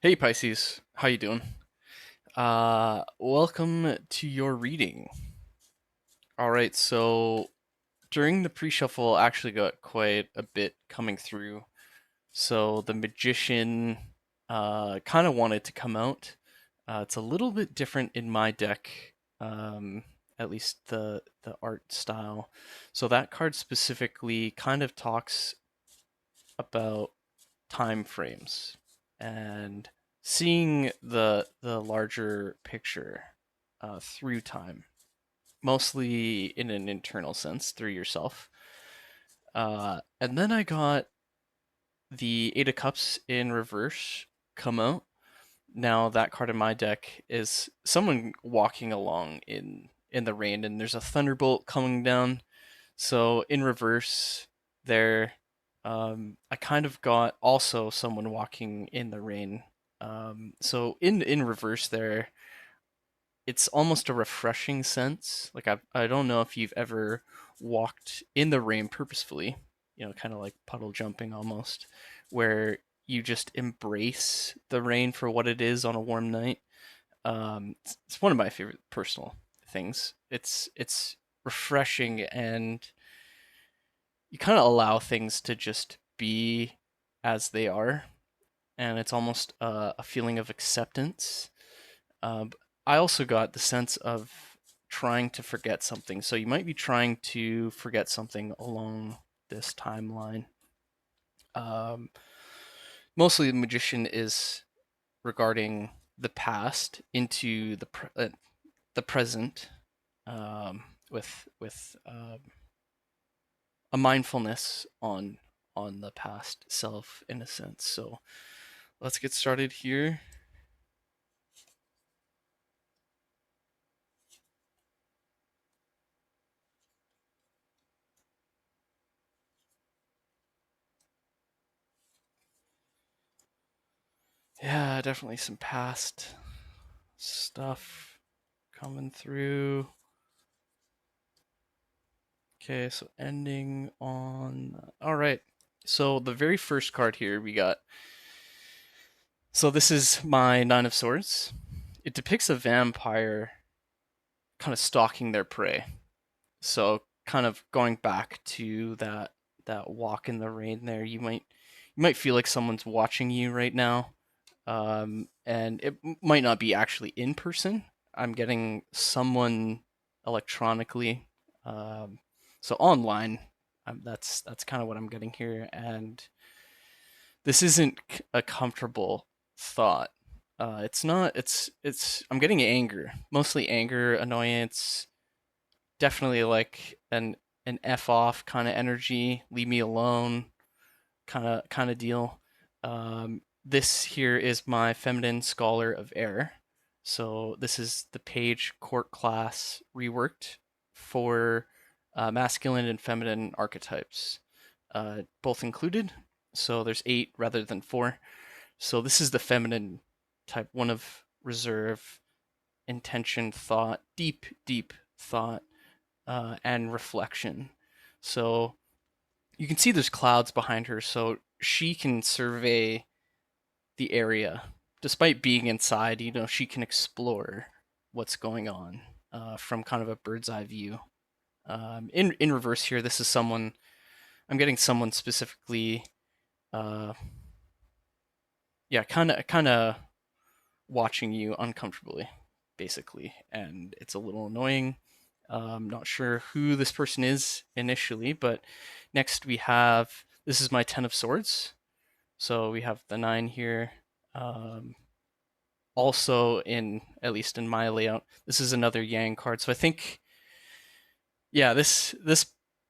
Hey Pisces, how you doing? Welcome to your reading. All right, so during the pre-shuffle, I actually got quite a bit coming through. So the magician kind of wanted to come out. It's a little bit different in my deck, um, at least the art style. So that card specifically kind of talks about time frames and seeing the larger picture through time, mostly in an internal sense through yourself. And then I got the Eight of Cups in reverse come out. Now that card in my deck is someone walking along in the rain, and there's a thunderbolt coming down. So in reverse, there, I kind of got also someone walking in the rain. So in reverse there, it's almost a refreshing sense. Like I don't know if you've ever walked in the rain purposefully, kind of like puddle jumping almost, where you just embrace the rain for what it is on a warm night. It's one of my favorite personal things. It's refreshing, and you kind of allow things to just be as they are, and it's almost a feeling of acceptance. But I also got the sense of trying to forget something. So you might be trying to forget something along this timeline. Um, Mostly, the magician is regarding the past into the present, with a mindfulness on the past self in a sense. So let's get started here. Yeah, definitely some past stuff coming through. Okay, so ending on. All right. So the very first card here we got. So this is my Nine of Swords. It depicts a vampire kind of stalking their prey. So kind of going back to that walk in the rain there, you might feel like someone's watching you right now. And it might not be actually in person. I'm getting someone electronically, um, so online. That's kind of what I'm getting here, and this isn't a comfortable thought. It's not. It's. I'm getting anger, mostly anger, annoyance. Definitely like an f off kind of energy. Leave me alone, kind of deal. This here is my feminine scholar of air. So this is the page court class reworked for masculine and feminine archetypes, both included. So there's 8 rather than 4. So this is the feminine type, one of reserve, intention, thought, deep thought, and reflection. So you can see there's clouds behind her, so she can survey the area. Despite being inside, she can explore what's going on from kind of a bird's eye view. In reverse here, this is someone I'm getting someone specifically, uh, yeah, kind of watching you uncomfortably, basically, and it's a little annoying. Not sure who this person is initially, but next we have this is my Ten of Swords. So we have the 9 here. Um, Also, in at least in my layout, this is another Yang card. So I think, yeah, this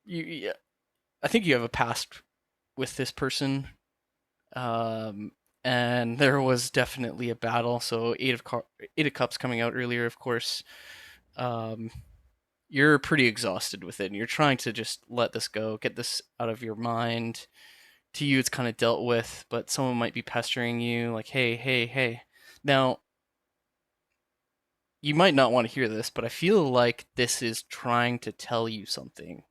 you, I think you have a past with this person, um, and there was definitely a battle. So Eight of Cups coming out earlier, of course. Um, you're pretty exhausted with it, and you're trying to just let this go, get this out of your mind. To you, it's kind of dealt with, but someone might be pestering you, like, hey, hey, hey. Now, you might not want to hear this, but I feel like this is trying to tell you something.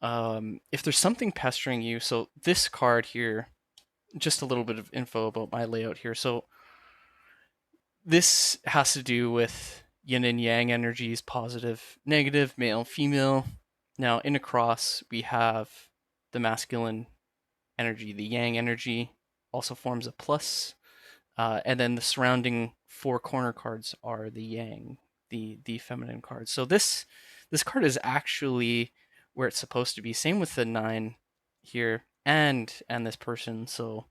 If there's something pestering you, so this card here, just a little bit of info about my layout here. So this has to do with yin and yang energies, positive, negative, male, female. Now in a cross, we have the masculine energy, the yang energy also forms a plus, and then the surrounding four corner cards are the yang, the feminine cards. So this card is actually where it's supposed to be. Same with the 9 here and this person. So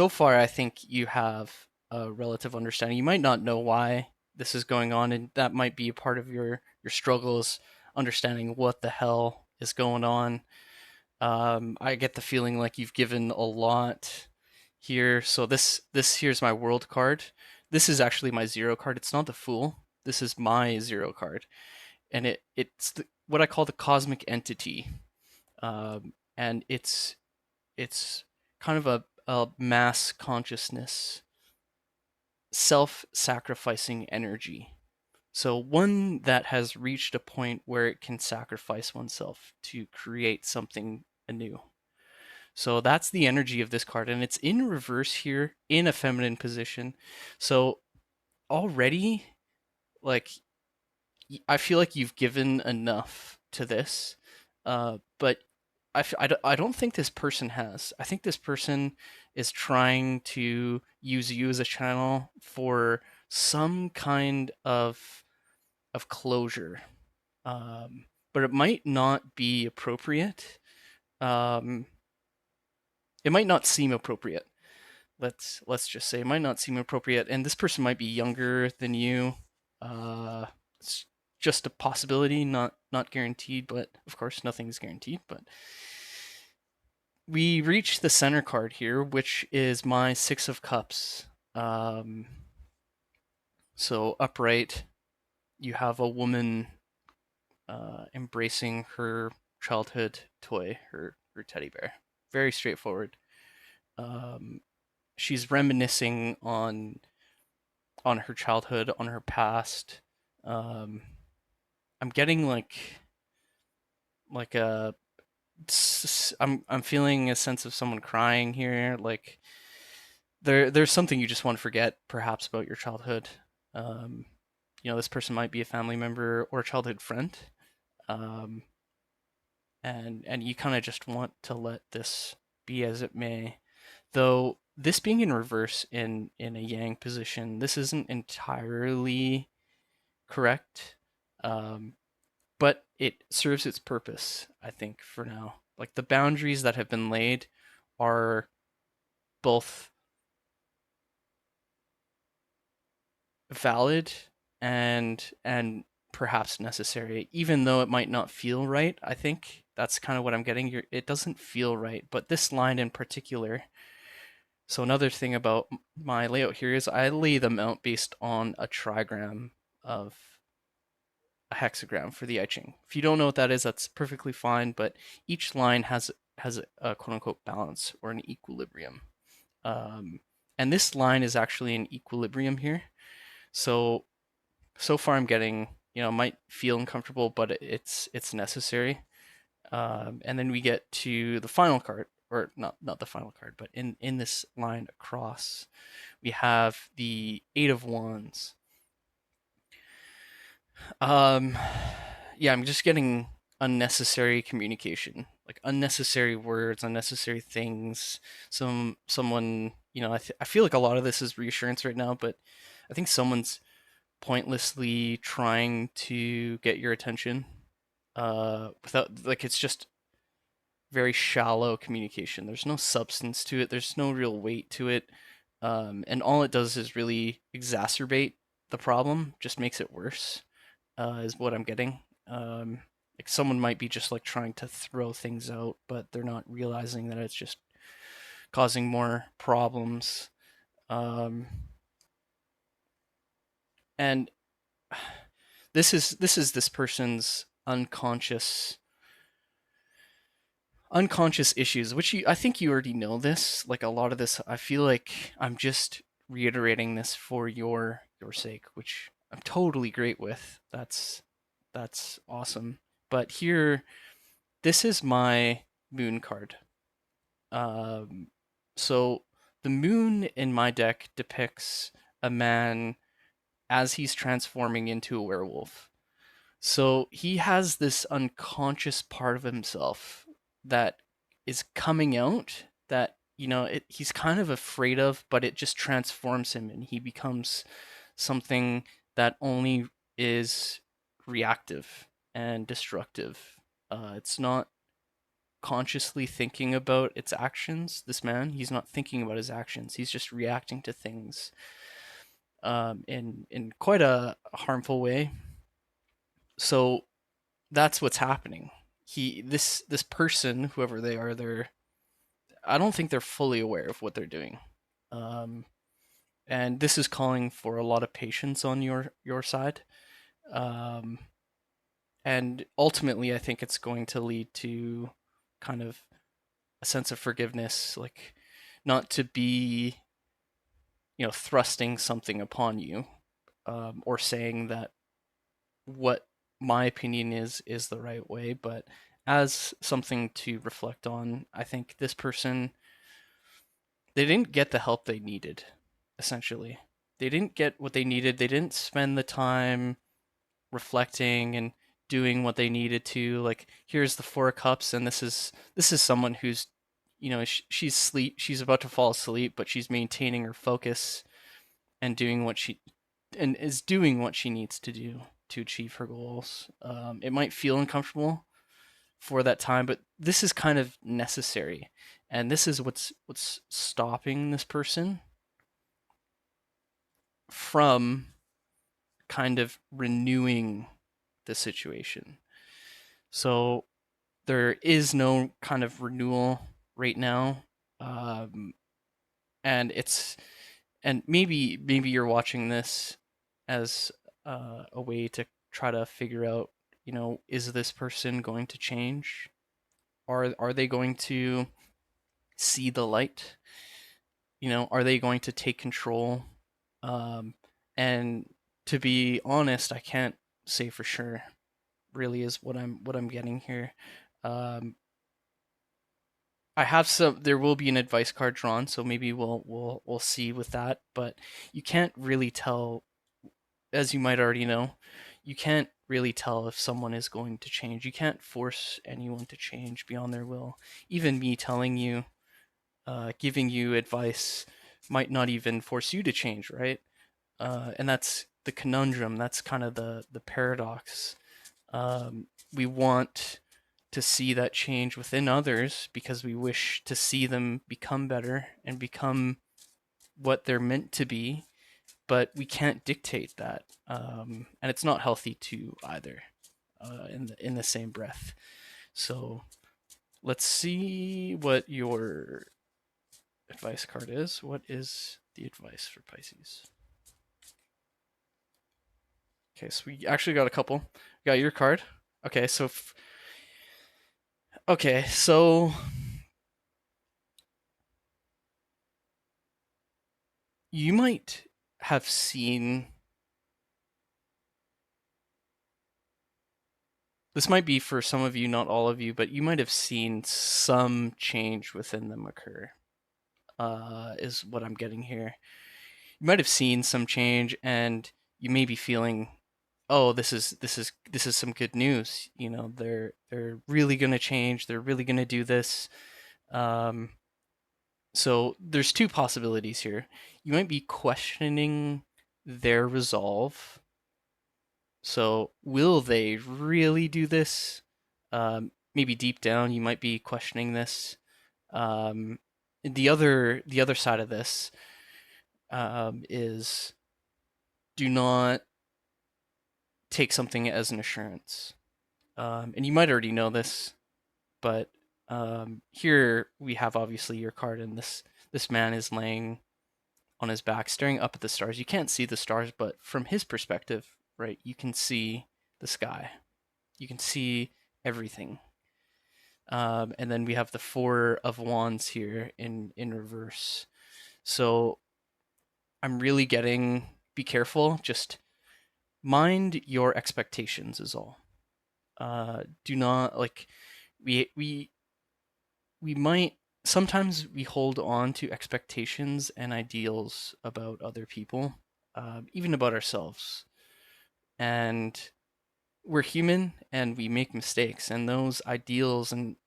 far, I think you have a relative understanding. You might not know why this is going on, and that might be a part of your struggles understanding what the hell is going on. I get the feeling like you've given a lot here. So this here's my world card. This is actually my zero card. It's not the fool. This is my zero card, and what I call the cosmic entity. And it's kind of a mass consciousness, self-sacrificing energy. So one that has reached a point where it can sacrifice oneself to create something anew. So that's the energy of this card, and it's in reverse here in a feminine position. So already, like, I feel like you've given enough to this, but I don't think this person has. I think this person is trying to use you as a channel for some kind of closure, but it might not be appropriate. Um, it might not seem appropriate. Let's just say it might not seem appropriate, and this person might be younger than you. It's just a possibility, not guaranteed, but of course nothing's guaranteed. But we reach the center card here, which is my 6 of Cups. Um, so upright, you have a woman embracing her childhood toy, her teddy bear. Very straightforward. Um, she's reminiscing on her childhood, on her past. Um, I'm getting like a I'm feeling a sense of someone crying here. Like there's something you just want to forget, perhaps about your childhood. Um, this person might be a family member or a childhood friend, um, and you kind of just want to let this be as it may. Though this being in reverse in a yang position, this isn't entirely correct. Um, but it serves its purpose, I think, for now. Like the boundaries that have been laid are both valid and perhaps necessary, even though it might not feel right. I think that's kind of what I'm getting here. It doesn't feel right, but this line in particular. So another thing about my layout here is I lay them out based on a trigram of a hexagram for the etching. If you don't know what that is, that's perfectly fine, but each line has a quote unquote balance or an equilibrium. Um, and this line is actually an equilibrium here. So far I'm getting, might feel uncomfortable, but it's necessary. And then we get to the final card, or not the final card, but in this line across, we have the 8 of Wands. Um, yeah, I'm just getting unnecessary communication, like unnecessary words, unnecessary things. Someone, I feel like a lot of this is reassurance right now, but I think someone's pointlessly trying to get your attention, without, like, it's just very shallow communication. There's no substance to it. There's no real weight to it. And all it does is really exacerbate the problem, just makes it worse, is what I'm getting. Like someone might be just like trying to throw things out, but they're not realizing that it's just causing more problems. Um, and this is this person's unconscious issues, which I think you already know this. Like a lot of this, I feel like I'm just reiterating this for your sake, which I'm totally great with. That's awesome. But here, this is my moon card. Um, So the moon in my deck depicts a man as he's transforming into a werewolf. So he has this unconscious part of himself that is coming out that, he's kind of afraid of, but it just transforms him and he becomes something that only is reactive and destructive. It's not consciously thinking about its actions. This man, he's not thinking about his actions. He's just reacting to things in quite a harmful way. So that's what's happening. This person, whoever they are, I don't think they're fully aware of what they're doing. Um, and this is calling for a lot of patience on your side. Um, and ultimately, I think it's going to lead to kind of a sense of forgiveness, like not to be, thrusting something upon you, or saying that what my opinion is the right way, but as something to reflect on. I think this person, they didn't get the help they needed, essentially. They didn't get what they needed. They didn't spend the time reflecting and doing what they needed to. Like, here's the 4 of cups, and this is someone who's, she's about to fall asleep, but she's maintaining her focus and is doing what she needs to do to achieve her goals. It might feel uncomfortable for that time, but this is kind of necessary, and this is what's stopping this person from kind of renewing the situation. So there is no kind of renewal right now, um, and maybe you're watching this as a way to try to figure out, is this person going to change? Are they going to see the light? Are they going to take control? Um, and to be honest, I can't say for sure. Really, is what I'm getting here. Um, I have some. There will be an advice card drawn, so maybe we'll see with that. But you can't really tell, as you might already know, you can't really tell if someone is going to change. You can't force anyone to change beyond their will. Even me telling you, giving you advice, might not even force you to change, right? And that's the conundrum. That's kind of the paradox. We want to see that change within others because we wish to see them become better and become what they're meant to be, but we can't dictate that, and it's not healthy to either, in the same breath. So let's see what your advice card is. What is the advice for Pisces? Okay, so we actually got a couple. We got your card. Okay, okay, so you might have seen, this might be for some of you, not all of you, but you might have seen some change within them occur. Is what I'm getting here. You might have seen some change, and you may be feeling, oh, this is some good news. They're really gonna change. They're really gonna do this. Um, so there's 2 possibilities here. You might be questioning their resolve. So will they really do this? Maybe deep down you might be questioning this. Um, the other side of this, is, do not take something as an assurance. And you might already know this, but here we have obviously your card, and this man is laying on his back, staring up at the stars. You can't see the stars, but from his perspective, right, you can see the sky. You can see everything. And then we have the 4 of Wands here in reverse. So I'm really getting, be careful. Just mind your expectations is all. Do not, like, we might sometimes we hold on to expectations and ideals about other people, even about ourselves. And we're human and we make mistakes, and those ideals and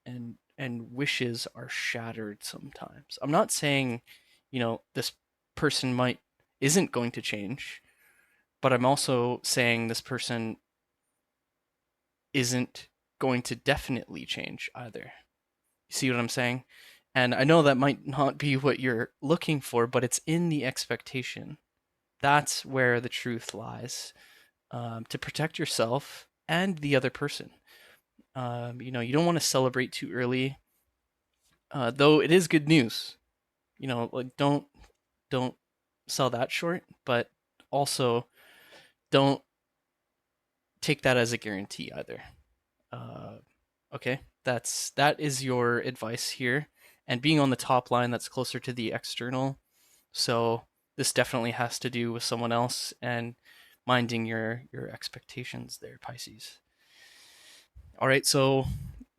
wishes are shattered sometimes. I'm not saying, this person might isn't going to change, but I'm also saying this person isn't going to definitely change either. You see what I'm saying? And I know that might not be what you're looking for, but it's in the expectation. That's where the truth lies. To protect yourself and the other person. You don't want to celebrate too early, though it is good news. Like don't sell that short, but also don't take that as a guarantee either. Uh, okay, that is your advice here, and being on the top line, that's closer to the external. So this definitely has to do with someone else and minding your expectations there, Pisces. All right, so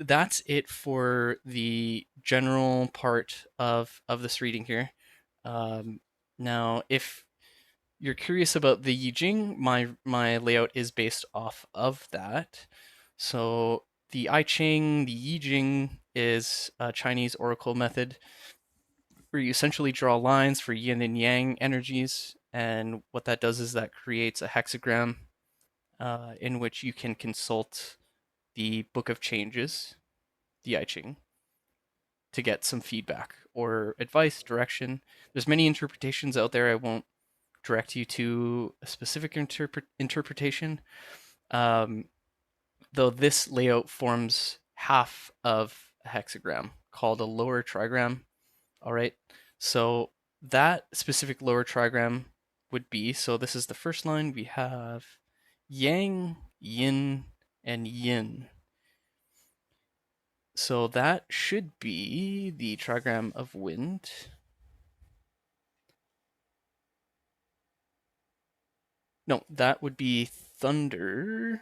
that's it for the general part of this reading here. Um, Now, if you're curious about the Yi Ching, my layout is based off of that. So the I Ching, the Yi Ching is a Chinese oracle method where you essentially draw lines for yin and yang energies, and what that does is that creates a hexagram in which you can consult the Book of Changes, the I Ching, to get some feedback or advice, direction. There's many interpretations out there. I won't direct you to a specific interpretation, um, though this layout forms half of a hexagram called a lower trigram. All right, so that specific lower trigram would be, so this is the first line, we have yang, yin, and yin. So that should be the trigram of wind. No, that would be thunder.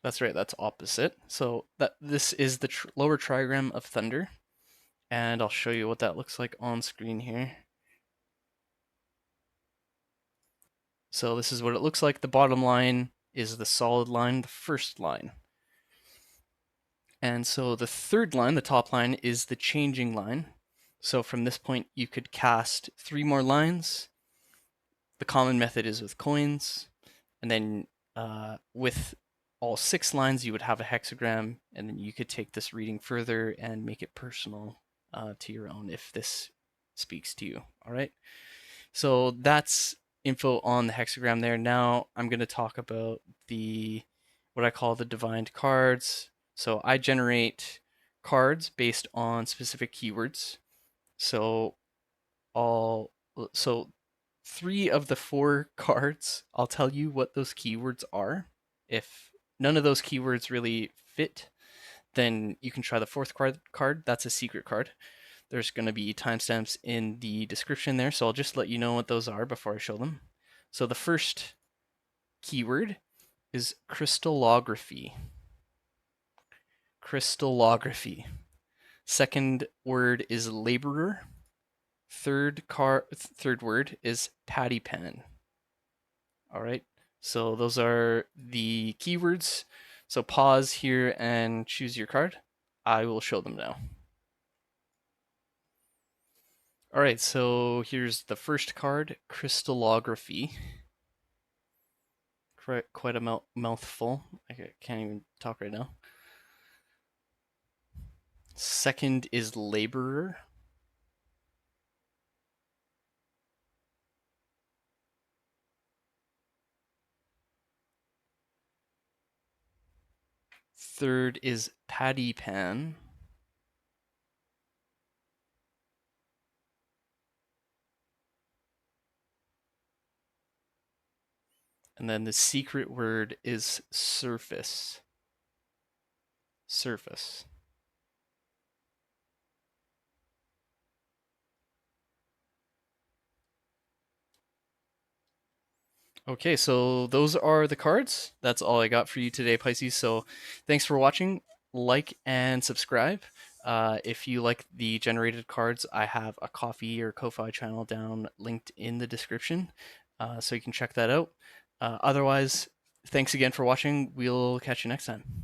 That's right, that's opposite. So this is the lower trigram of thunder, and I'll show you what that looks like on screen here. So this is what it looks like. The bottom line is the solid line, the first line. And so the third line, the top line, is the changing line. So from this point, you could cast 3 more lines. The common method is with coins. And then with all 6 lines, you would have a hexagram. And then you could take this reading further and make it personal to your own if this speaks to you. All right. So that's info on the hexagram there. Now I'm going to talk about what I call the divined cards. So I generate cards based on specific keywords. So all so 3 of the 4 cards, I'll tell you what those keywords are. If none of those keywords really fit, then you can try the 4th card. That's a secret card. There's going to be timestamps in the description there, so I'll just let you know what those are before I show them. So the first keyword is crystallography. Crystallography. Second word is laborer. Third word is pattypan. All right. So those are the keywords. So pause here and choose your card. I will show them now. All right, so here's the first card, crystallography. Quite a mouthful. I can't even talk right now. Second is laborer. Third is pattypan. And then the secret word is surface. Surface. Okay, so those are the cards. That's all I got for you today, Pisces. So thanks for watching. Like and subscribe. If you like the generated cards, I have a Ko-fi or Ko-fi channel down linked in the description, so you can check that out. Otherwise, thanks again for watching. We'll catch you next time.